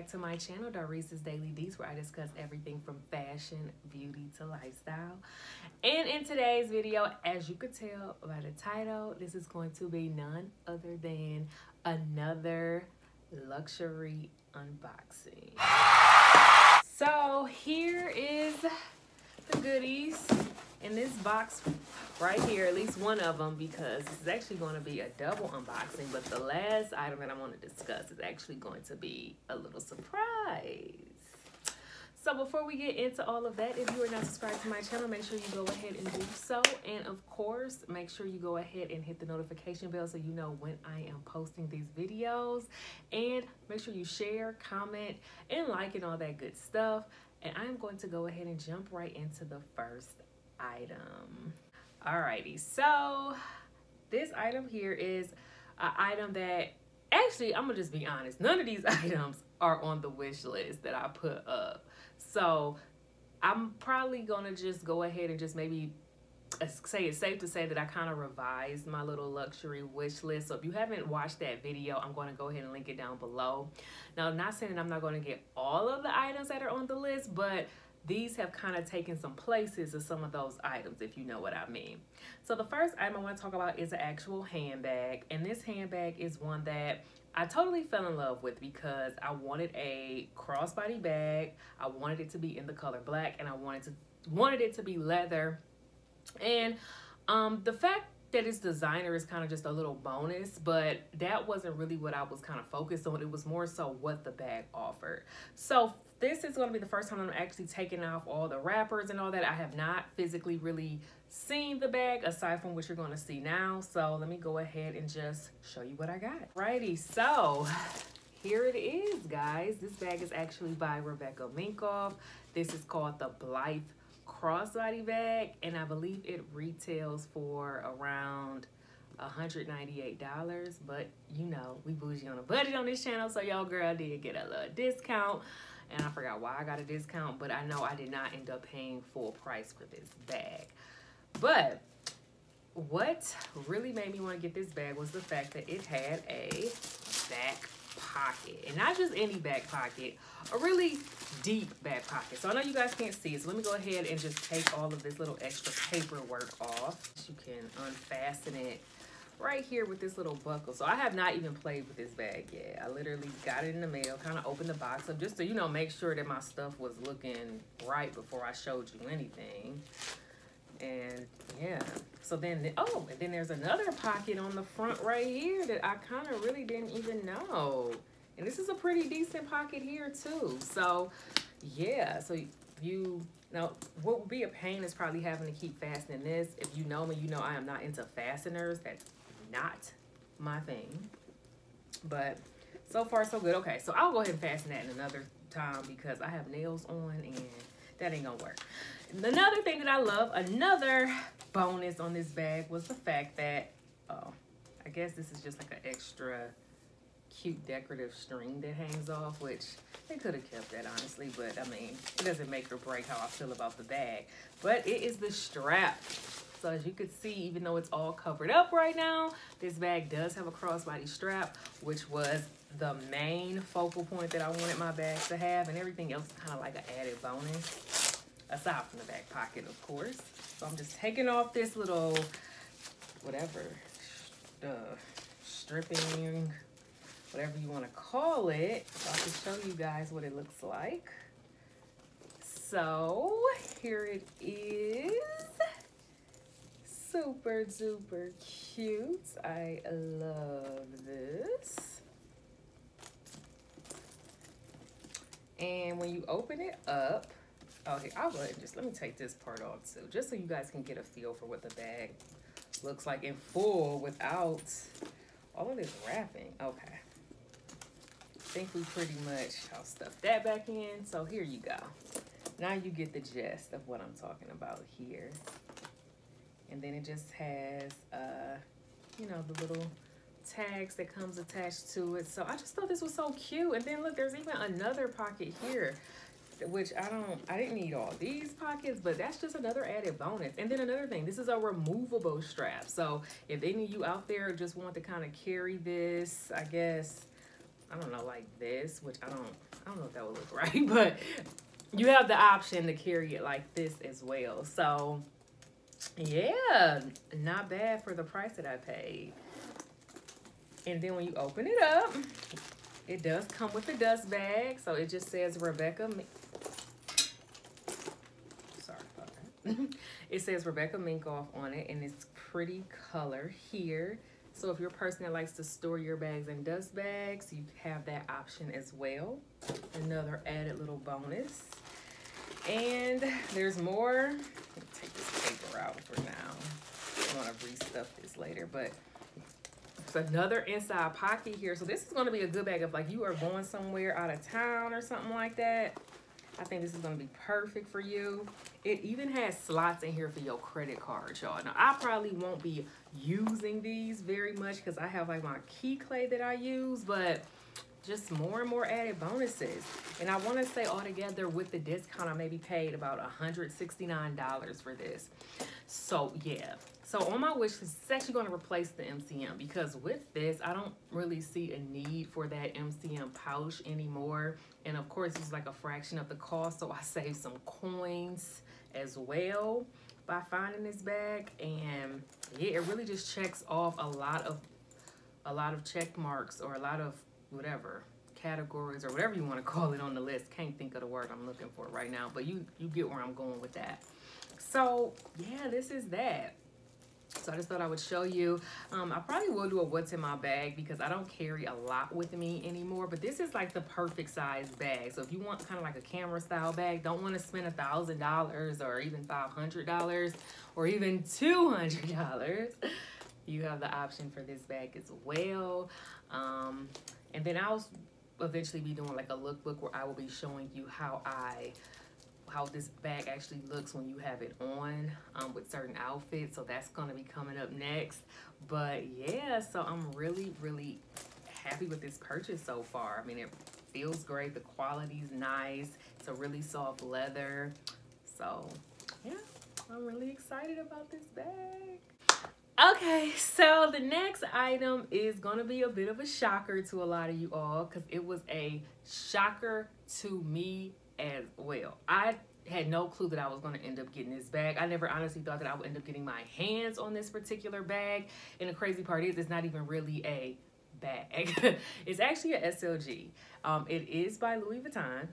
back to my channel, Doris's Daily Deets, where I discuss everything from fashion, beauty to lifestyle. And in today's video, as you could tell by the title, this is going to be none other than another luxury unboxing. So here is the goodies in this box right here, at least one of them, because this is actually going to be a double unboxing, but the last item that I want to discuss is actually going to be a little surprise. So before we get into all of that, if you are not subscribed to my channel, make sure you go ahead and do so. And of course, make sure you go ahead and hit the notification bell so you know when I am posting these videos. And make sure you share, comment, and like and all that good stuff. And I'm going to go ahead and jump right into the first item. Alrighty, so this item here is an item that, actually, I'm gonna just be honest, none of these items are on the wish list that I put up. So I'm probably gonna just go ahead and just maybe say it's safe to say that I kind of revised my little luxury wish list. So if you haven't watched that video, I'm going to go ahead and link it down below. Now, I'm not saying that I'm not going to get all of the items that are on the list, but these have kind of taken some places of some of those items, if you know what I mean. So the first item I want to talk about is an actual handbag. And this handbag is one that I totally fell in love with because I wanted a crossbody bag. I wanted it to be in the color black, and I wanted it to be leather. And the fact that it's designer is kind of just a little bonus, but that wasn't really what I was kind of focused on. It was more so what the bag offered. So this is going to be the first time I'm actually taking off all the wrappers and all that. I have not physically really seen the bag aside from what you're going to see now. So let me go ahead and just show you what I got. Righty, so here it is, guys. This bag is actually by Minkoff. This is called the Blythe Crossbody bag, and I believe it retails for around $198, but you know, we bougie on a budget on this channel, so y'all girl did get a little discount, and I forgot why I got a discount, but I know I did not end up paying full price for this bag. But what really made me want to get this bag was the fact that it had a back pocket, and not just any back pocket, a really deep back pocket. So I know you guys can't see it, so let me go ahead and just take all of this little extra paperwork off. You can unfasten it right here with this little buckle. So I have not even played with this bag yet. I literally got it in the mail, kind of opened the box up just to, you know, make sure that my stuff was looking right before I showed you anything. And yeah, so then, oh, and then there's another pocket on the front right here that I kind of really didn't even know. And this is a pretty decent pocket here too. So yeah, so you know, what would be a pain is probably having to keep fastening this. If you know me, you know I am not into fasteners. That's not my thing. But so far so good. Okay, so I'll go ahead and fasten that in another time because I have nails on and that ain't gonna work. Another thing that I love, another bonus on this bag was the fact that, oh, I guess this is just like an extra cute decorative string that hangs off, which they could have kept that honestly, but I mean, it doesn't make or break how I feel about the bag. But it is the strap. So as you can see, even though it's all covered up right now, this bag does have a crossbody strap, which was the main focal point that I wanted my bags to have, and everything else is kind of like an added bonus. Aside from the back pocket, of course. So I'm just taking off this little, whatever, stripping, whatever you want to call it, so I can show you guys what it looks like. So here it is. Super duper cute. I love this. And when you open it up, okay, I'll go ahead and just, let me take this part off too, just so you guys can get a feel for what the bag looks like in full without all of this wrapping. Okay. I think we pretty much, I'll stuff that back in. So here you go. Now you get the gist of what I'm talking about here. And then it just has, you know, the little tags that comes attached to it. So I just thought this was so cute. And then look, there's even another pocket here, which I didn't need all these pockets, but that's just another added bonus. And then another thing, this is a removable strap. So if any of you out there just want to kind of carry this, I guess, I don't know, like this, which I don't know if that would look right, but you have the option to carry it like this as well. So yeah, not bad for the price that I paid. And then when you open it up, it does come with a dust bag. So it just says Rebecca. Sorry about that. It says Rebecca Minkoff on it, and it's pretty color here. So if you're a person that likes to store your bags in dust bags, you have that option as well. Another added little bonus. And there's more. Let me take this paper out for now. I want to restuff this later, but it's another inside pocket here. So this is going to be a good bag if like you are going somewhere out of town or something like that. I think this is going to be perfect for you. It even has slots in here for your credit card, y'all. Now, I probably won't be using these very much because I have like my key clay that I use, but just more and more added bonuses. And I want to say altogether with the discount, I maybe paid about $169 for this. So yeah. So on my wish list, it's actually going to replace the MCM because with this, I don't really see a need for that MCM pouch anymore. And of course, it's like a fraction of the cost. So I saved some coins as well by finding this bag. And yeah, it really just checks off a lot of check marks or a lot of whatever categories or whatever you want to call it on the list. Can't think of the word I'm looking for right now, but you get where I'm going with that. So yeah, this is that. So I just thought I would show you. I probably will do a what's in my bag because I don't carry a lot with me anymore, but this is like the perfect size bag. So if you want kind of like a camera style bag, don't want to spend $1,000 or even $500 or even $200, you have the option for this bag as well. And then I'll eventually be doing like a lookbook where I will be showing you how this bag actually looks when you have it on with certain outfits. So that's going to be coming up next. But yeah, so I'm really, really happy with this purchase so far. I mean, it feels great. The quality's nice. It's a really soft leather. So yeah, I'm really excited about this bag. Okay, so the next item is going to be a bit of a shocker to a lot of you all because it was a shocker to me as well. I had no clue that I was going to end up getting this bag. I never honestly thought that I would end up getting my hands on this particular bag. And the crazy part is it's not even really a bag. It's actually a SLG. It is by Louis Vuitton.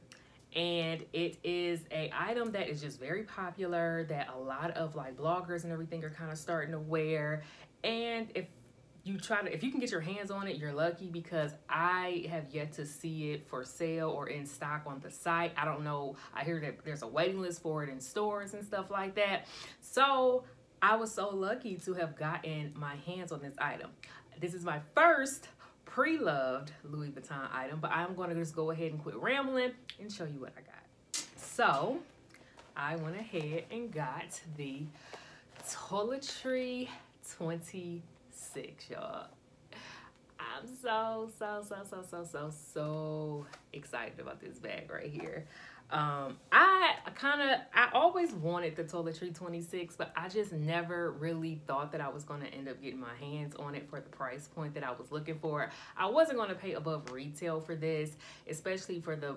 And it is a item that is just very popular that a lot of like bloggers and everything are kind of starting to wear. And if you can get your hands on it, you're lucky because I have yet to see it for sale or in stock on the site. I don't know. I hear that there's a waiting list for it in stores and stuff like that. So I was so lucky to have gotten my hands on this item. This is my first pre-loved Louis Vuitton item, but I'm going to just go ahead and quit rambling and show you what I got. So I went ahead and got the Toiletry 26, y'all. I'm so excited about this bag right here. I always wanted the Toiletry 26, but I just never really thought that I was going to end up getting my hands on it for the price point that I was looking for. I wasn't going to pay above retail for this, especially for the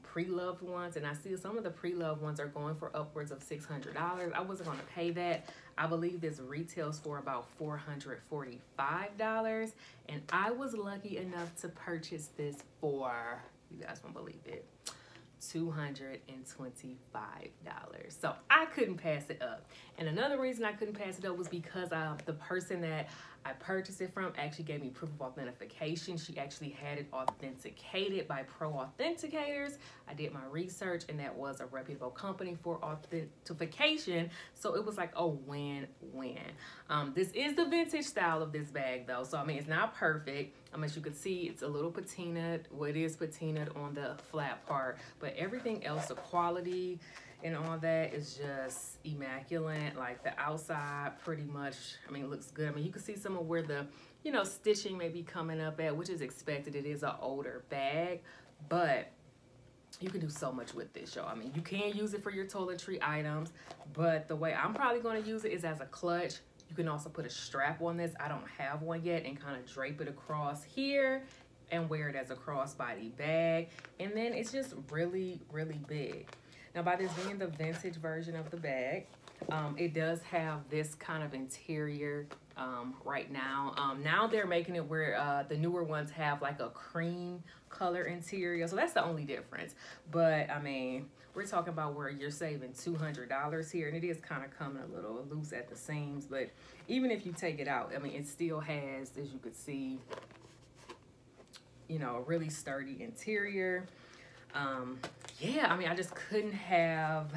pre-loved ones. And I see some of the pre-loved ones are going for upwards of $600. I wasn't going to pay that. I believe this retails for about $445. And I was lucky enough to purchase this for, you guys won't believe it, $225. So I couldn't pass it up. And another reason I couldn't pass it up was because the person that I purchased it from actually gave me proof of authentication. She actually had it authenticated by pro authenticators. I did my research and that was a reputable company for authentication. So it was like a win-win. This is the vintage style of this bag though. So I mean, it's not perfect. As you can see, it's a little patinaed. Well, it is patinaed on the flat part, but everything else, the quality and all that is just immaculate. Like the outside pretty much, I mean, it looks good. I mean, you can see some of where the, stitching may be coming up at, which is expected. It is an older bag, but you can do so much with this, y'all. I mean, you can use it for your toiletry items, but the way I'm probably going to use it is as a clutch. You can also put a strap on this. I don't have one yet, and kind of drape it across here and wear it as a crossbody bag. And then it's just really, really big. Now, by this being the vintage version of the bag, it does have this kind of interior right now. Now they're making it where the newer ones have like a cream color interior. So that's the only difference. But I mean, we're talking about where you're saving $200 here, and it is kind of coming a little loose at the seams. But even if you take it out, I mean, it still has, as you could see, you know, a really sturdy interior. Yeah, I mean, I just couldn't have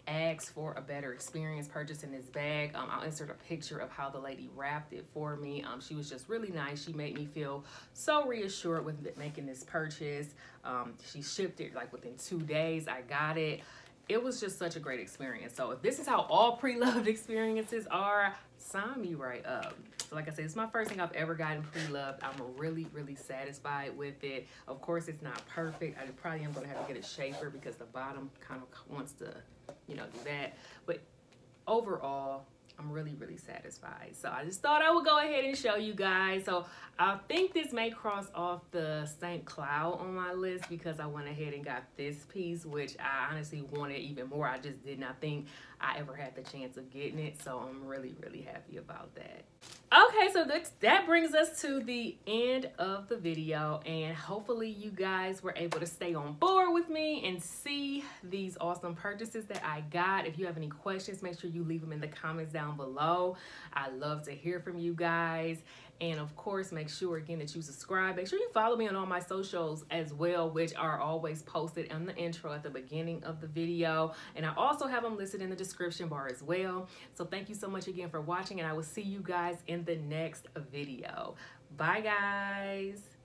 asked for a better experience purchasing this bag. I'll insert a picture of how the lady wrapped it for me. She was just really nice. She made me feel so reassured with making this purchase. She shipped it like within 2 days. I got it. It was just such a great experience. So if this is how all pre-loved experiences are, sign me right up. So like I said, it's my first thing I've ever gotten pre-loved. I'm really, really satisfied with it. Of course, it's not perfect. I probably am going to have to get a shaper because the bottom kind of wants to, you know, do that. But overall, I'm really, really satisfied. So I just thought I would go ahead and show you guys. So I think this may cross off the St. Cloud on my list because I went ahead and got this piece, which I honestly wanted even more. I just did not think I ever had the chance of getting it. So I'm really, really happy about that. Okay, so that brings us to the end of the video, and hopefully you guys were able to stay on board with me and see these awesome purchases that I got. If you have any questions, make sure you leave them in the comments down below. I love to hear from you guys. And of course, make sure again that you subscribe. Make sure you follow me on all my socials as well, which are always posted in the intro at the beginning of the video. And I also have them listed in the description bar as well. So thank you so much again for watching, and I will see you guys in the next video. Bye, guys.